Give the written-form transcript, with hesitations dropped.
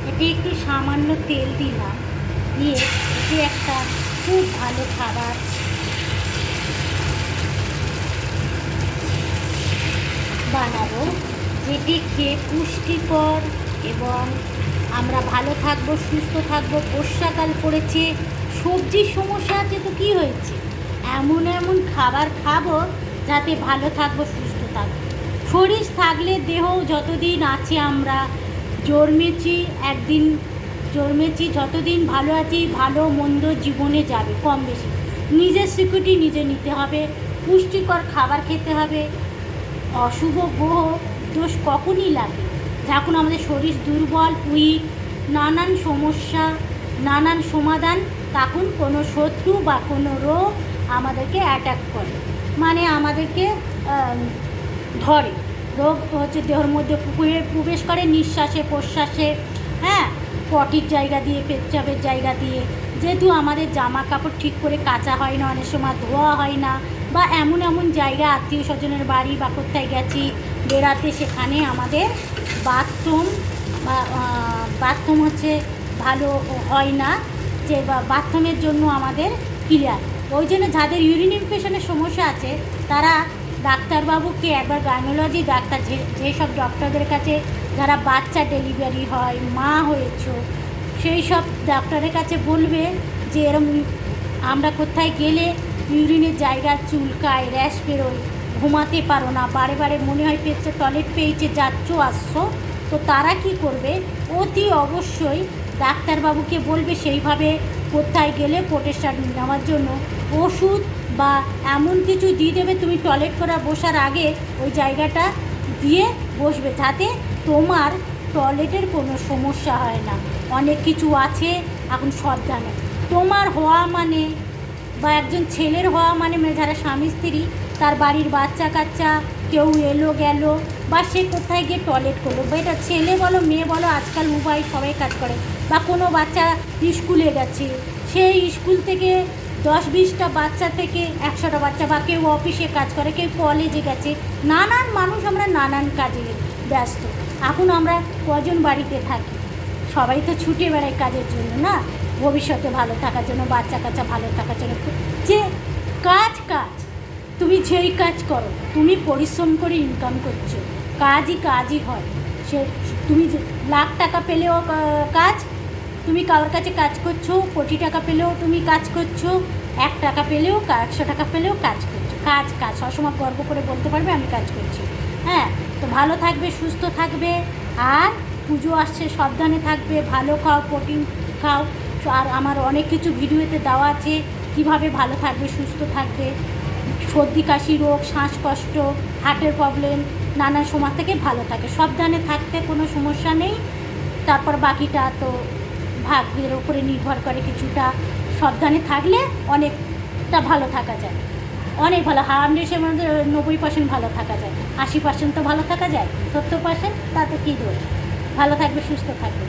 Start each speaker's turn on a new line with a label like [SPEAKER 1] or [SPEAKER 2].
[SPEAKER 1] এটি একটু সামান্য তেল দিলাম, দিয়ে এটি একটা খুব ভালো খাবার বানাবো, যেটি খেয়ে পুষ্টিকর এবং আমরা ভালো থাকবো, সুস্থ থাকবো। বর্ষাকাল পড়েছে, সবজির সমস্যা আছে, তো কী হয়েছে, এমন এমন খাবার খাবো যাতে ভালো থাকবো, সুস্থ থাকবো। শরীর থাকলে দেহ যতদিন আছে, আমরা জন্মেছি একদিন, জন্মেছি যতদিন ভালো আছি, ভালো মন্দ জীবনে যাবে কম বেশি। নিজের সিকিউরিটি নিজে নিতে হবে, পুষ্টিকর খাবার খেতে হবে। অশুভ গ্রহ দোষ কখনই লাগে যখন আমাদের শরীর দুর্বল, উইক, নানান সমস্যা, নানান সমাধান, তখন কোনো শত্রু বা কোনো রোগ আমাদেরকে অ্যাটাক করে, মানে আমাদেরকে ধরে। রোগ হচ্ছে দেহের মধ্যে প্রবেশ করে নিঃশ্বাসে প্রশ্বাসে, হ্যাঁ, পটির জায়গা দিয়ে, পেচ্ছাপের জায়গা দিয়ে। যেহেতু আমাদের জামা কাপড় ঠিক করে কাচা হয় না, অনেক সময় ধোয়া হয় না, বা এমন এমন জায়গা আত্মীয় স্বজনের বাড়ি বা কোথায় গেছি বেড়াতে, সেখানে আমাদের বাথরুম বা বাথরুম হচ্ছে ভালো হয় না, যে বাথরুমের জন্য আমাদের ক্লিয়ার। ওই জন্য যাদের ইউরিন ইনফেকশনের সমস্যা আছে তারা ডাক্তারবাবুকে একবার, গাইনোলজি ডাক্তার, যেসব ডক্টরদের কাছে যারা বাচ্চা ডেলিভারি হয়, মা হয়েছ, সেই সব ডাক্তারের কাছে বলবে যে এরম আমরা কোথায় গেলে ইউরিনের জায়গা চুলকায়, র্যাশ বেরোয়, ঘুমাতে পারো না, বারে বারে মনে হয় পেয়েছে, টয়লেট পেয়েছে, যাচ্ছ আসছো, তো তারা কি করবে, অতি অবশ্যই ডাক্তারবাবুকে বলবে সেইভাবে কোথায় গেলে প্রোটেস্টার নেওয়ার জন্য ওষুধ বা এমন কিছু দিয়ে দেবে, তুমি টয়লেট করা বসার আগে ওই জায়গাটা দিয়ে বসবে, যাতে তোমার টয়লেটের কোনো সমস্যা হয় না। অনেক কিছু আছে এখন সাবধানে। তোমার হওয়া মানে, বা একজন ছেলের হওয়া মানে, যারা স্বামী স্ত্রী, তার বাড়ির বাচ্চা কাচ্চা কেউ এলো গেল, বা সে কোথায় গিয়ে টয়লেট করলো, বা এটা ছেলে বলো মেয়ে বলো, আজকাল মোবাইল সবাই কাজ করে, বা কোনো বাচ্চা স্কুলে গেছে, সেই স্কুল থেকে 10-20টা বাচ্চা থেকে 100টা বাচ্চা, বা কেউ অফিসে কাজ করে, কেউ কলেজে গেছে, নানান মানুষ, আমরা নানান কাজে ব্যস্ত। এখন আমরা কজন বাড়িতে থাকি, সবাই তো ছুটে বেড়ায় কাজের জন্য না, ভবিষ্যতে ভালো থাকার জন্য, বাচ্চা কাচ্চা ভালো থাকার জন্য। যে কাজ, তুমি যেই কাজ করো, তুমি পরিশ্রম করে ইনকাম করছো, কাজই হয়। সে তুমি লাখ টাকা পেলেও কাজ, তুমি কারোর কাছে কাজ করছো, কোটি টাকা পেলেও তুমি কাজ করছো, 1 টাকা পেলেও, 100 টাকা পেলেও কাজ করছো। কাজ সবসময় গর্ব করে বলতে পারবে আমি কাজ করছি। হ্যাঁ, তো ভালো থাকবে, সুস্থ থাকবে, আর পুজো আসছে, সাবধানে থাকবে, ভালো খাও, প্রোটিন খাও। আর আমার অনেক কিছু ভিডিওতে দেওয়া আছে কীভাবে ভালো থাকবে, সুস্থ থাকবে। সর্দি কাশি রোগ, শ্বাসকষ্ট, হার্টের প্রবলেম, নানা সময় থেকে ভালো থাকে, সাবধানে থাকতে কোনো সমস্যা নেই। তারপর বাকিটা তো ভাগ্যের উপরে নির্ভর করে, কিছুটা সাবধানে থাকলে অনেকটা ভালো থাকা যায়, অনেক ভালো। 100-এর মধ্যে 90% ভালো থাকা যায়, 80% তো ভালো থাকা যায়, 70% তাতে কী দোষ। ভালো থাকবে, সুস্থ থাকবে।